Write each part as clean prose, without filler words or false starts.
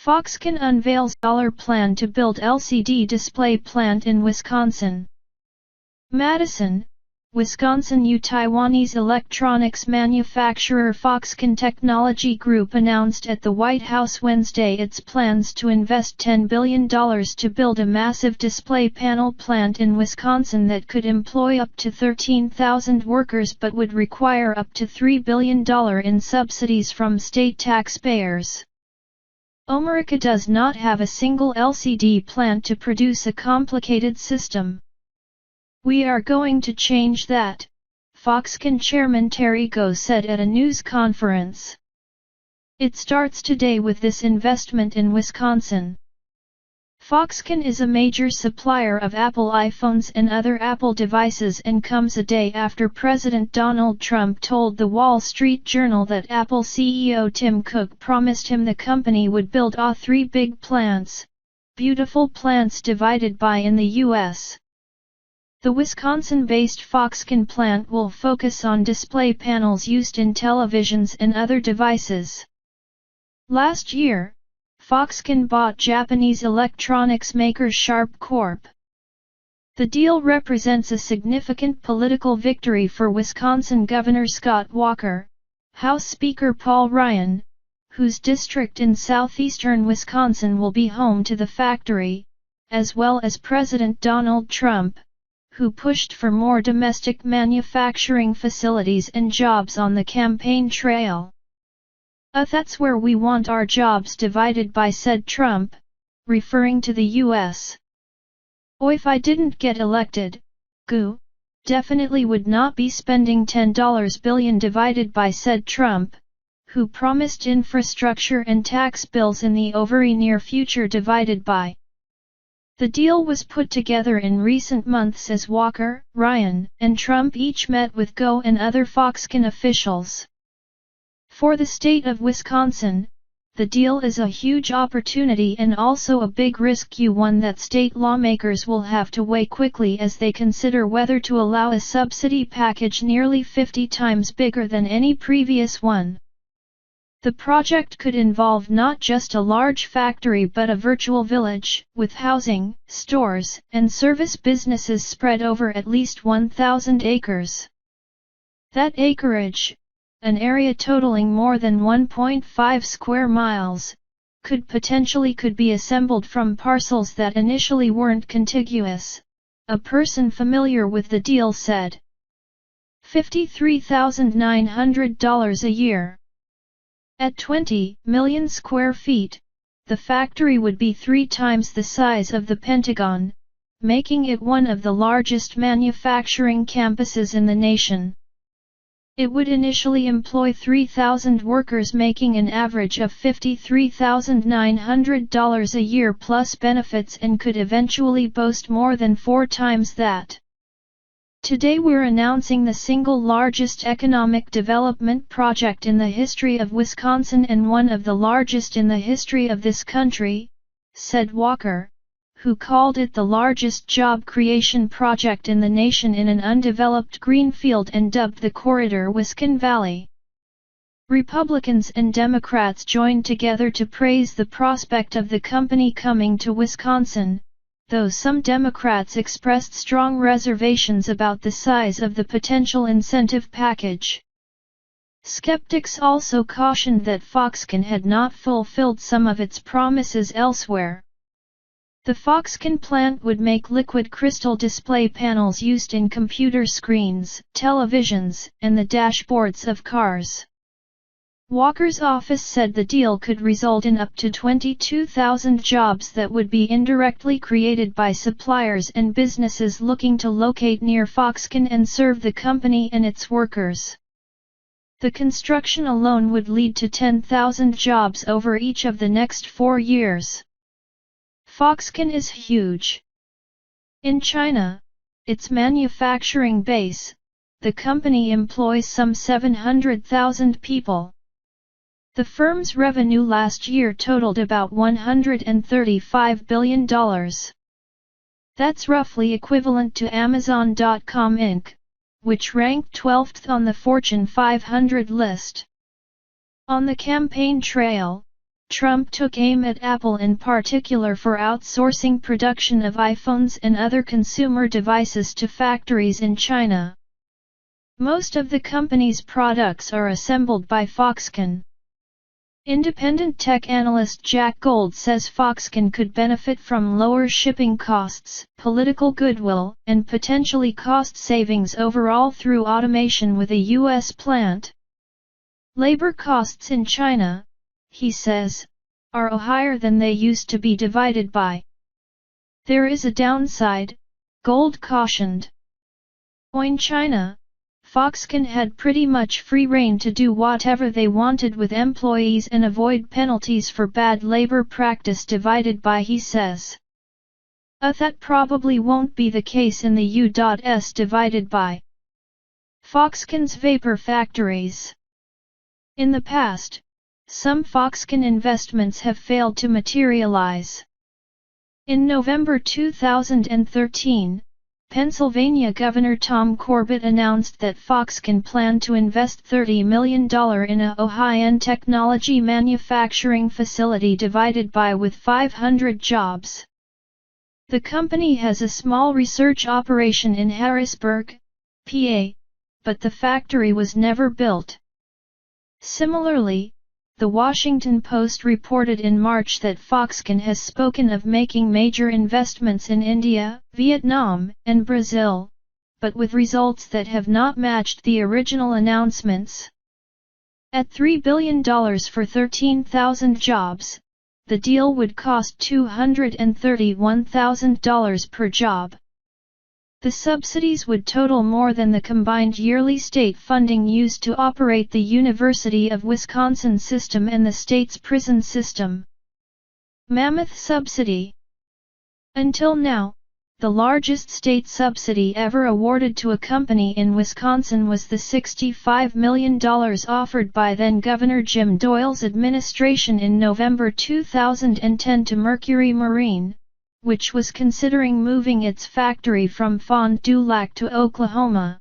Foxconn unveils plan to build LCD display plant in Wisconsin. Madison, Wisconsin. Taiwanese electronics manufacturer Foxconn Technology Group announced at the White House Wednesday its plans to invest $10 billion to build a massive display panel plant in Wisconsin that could employ up to 13,000 workers but would require up to $3 billion in subsidies from state taxpayers. America does not have a single LCD plant to produce a complicated system. We are going to change that, Foxconn Chairman Terry Gou said at a news conference. It starts today with this investment in Wisconsin. Foxconn is a major supplier of Apple iPhones and other Apple devices and comes a day after President Donald Trump told The Wall Street Journal that Apple CEO Tim Cook promised him the company would build 3 big plants, beautiful plants divided by in the U.S. The Wisconsin-based Foxconn plant will focus on display panels used in televisions and other devices. Last year, Foxconn bought Japanese electronics maker Sharp Corp. The deal represents a significant political victory for Wisconsin Governor Scott Walker, House Speaker Paul Ryan, whose district in southeastern Wisconsin will be home to the factory, as well as President Donald Trump, who pushed for more domestic manufacturing facilities and jobs on the campaign trail. That's where we want our jobs divided by, said Trump, referring to the U.S. If I didn't get elected, Gou definitely would not be spending $10 billion divided by, said Trump, who promised infrastructure and tax bills in the very near future divided by. The deal was put together in recent months as Walker, Ryan, and Trump each met with Gou and other Foxconn officials. For the state of Wisconsin, the deal is a huge opportunity and also a big risk, one that state lawmakers will have to weigh quickly as they consider whether to allow a subsidy package nearly 50 times bigger than any previous one. The project could involve not just a large factory but a virtual village, with housing, stores, and service businesses spread over at least 1,000 acres. That acreage, an area totaling more than 1.5 square miles, could be assembled from parcels that initially weren't contiguous, a person familiar with the deal said. $53,900 a year. At 20 million square feet, the factory would be 3 times the size of the Pentagon, making it one of the largest manufacturing campuses in the nation. It would initially employ 3,000 workers, making an average of $53,900 a year plus benefits, and could eventually boast more than 4 times that. Today we're announcing the single largest economic development project in the history of Wisconsin and one of the largest in the history of this country, said Walker, who called it the largest job creation project in the nation in an undeveloped greenfield and dubbed the corridor Wisconn Valley. Republicans and Democrats joined together to praise the prospect of the company coming to Wisconsin, though some Democrats expressed strong reservations about the size of the potential incentive package. Skeptics also cautioned that Foxconn had not fulfilled some of its promises elsewhere. The Foxconn plant would make liquid crystal display panels used in computer screens, televisions, and the dashboards of cars. Walker's office said the deal could result in up to 22,000 jobs that would be indirectly created by suppliers and businesses looking to locate near Foxconn and serve the company and its workers. The construction alone would lead to 10,000 jobs over each of the next 4 years. Foxconn is huge. In China, its manufacturing base, the company employs some 700,000 people. The firm's revenue last year totaled about $135 billion. That's roughly equivalent to Amazon.com Inc., which ranked 12th on the Fortune 500 list. On the campaign trail, Trump took aim at Apple in particular for outsourcing production of iPhones and other consumer devices to factories in China. Most of the company's products are assembled by Foxconn. Independent tech analyst Jack Gold says Foxconn could benefit from lower shipping costs, political goodwill, and potentially cost savings overall through automation with a U.S. plant. Labor costs in China, he says, are higher than they used to be divided by. There is a downside, Gold cautioned. In China, Foxconn had pretty much free rein to do whatever they wanted with employees and avoid penalties for bad labor practice divided by, he says. That probably won't be the case in the U.S. divided by. Foxconn's vapor factories. In the past, some Foxconn investments have failed to materialize. In November 2013, Pennsylvania Governor Tom Corbett announced that Foxconn planned to invest $30 million in a high-end technology manufacturing facility divided by with 500 jobs. The company has a small research operation in Harrisburg, PA, but the factory was never built. Similarly, The Washington Post reported in March that Foxconn has spoken of making major investments in India, Vietnam, and Brazil, but with results that have not matched the original announcements. At $3 billion for 13,000 jobs, the deal would cost $231,000 per job. The subsidies would total more than the combined yearly state funding used to operate the University of Wisconsin system and the state's prison system. Mammoth subsidy. Until now, the largest state subsidy ever awarded to a company in Wisconsin was the $65 million offered by then-Governor Jim Doyle's administration in November 2010 to Mercury Marine, which was considering moving its factory from Fond du Lac to Oklahoma.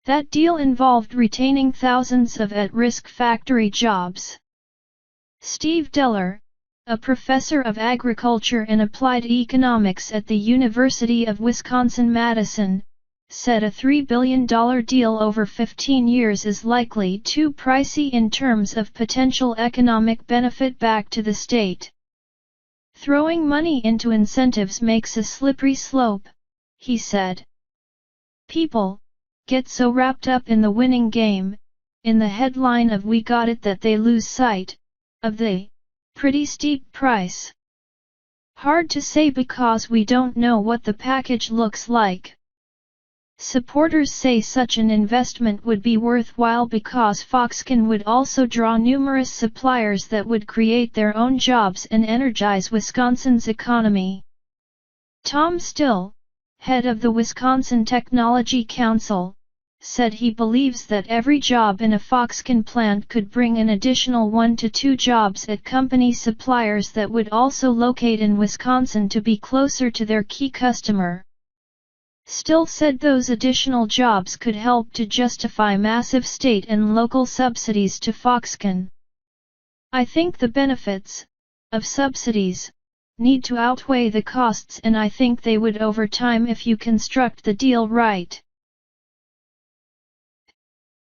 That deal involved retaining thousands of at-risk factory jobs. Steve Deller, a professor of agriculture and applied economics at the University of Wisconsin-Madison, said a $3 billion deal over 15 years is likely too pricey in terms of potential economic benefit back to the state. Throwing money into incentives makes a slippery slope, he said. People get so wrapped up in the winning game, in the headline of "We got it," that they lose sight of the pretty steep price. Hard to say because we don't know what the package looks like. Supporters say such an investment would be worthwhile because Foxconn would also draw numerous suppliers that would create their own jobs and energize Wisconsin's economy. Tom Still, head of the Wisconsin Technology Council, said he believes that every job in a Foxconn plant could bring an additional 1 to 2 jobs at company suppliers that would also locate in Wisconsin to be closer to their key customer. Still said those additional jobs could help to justify massive state and local subsidies to Foxconn. I think the benefits of subsidies need to outweigh the costs, and I think they would over time if you construct the deal right.